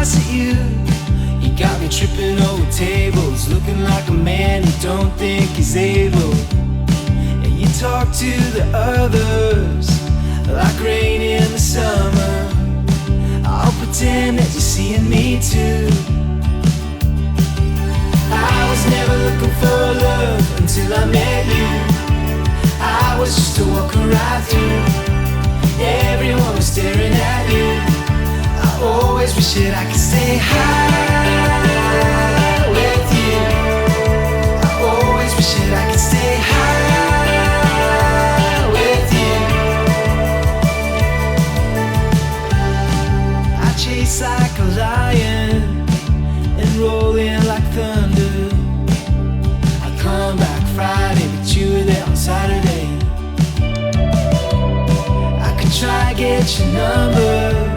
fuss at you. You got me tripping over tables, looking like a man who don't think he's able. And you talk to the others like rain in the summer. I'll pretend that you're seeing me too. I was never looking for love until I met you. I was just a walker right through. Everyone was staring at you. I always wish that I could say hi with you. I always wish that I could say hi with you. I chase like a lion and roll in like thunder. I come back Friday, but you were there on Saturday. I could try to get your number,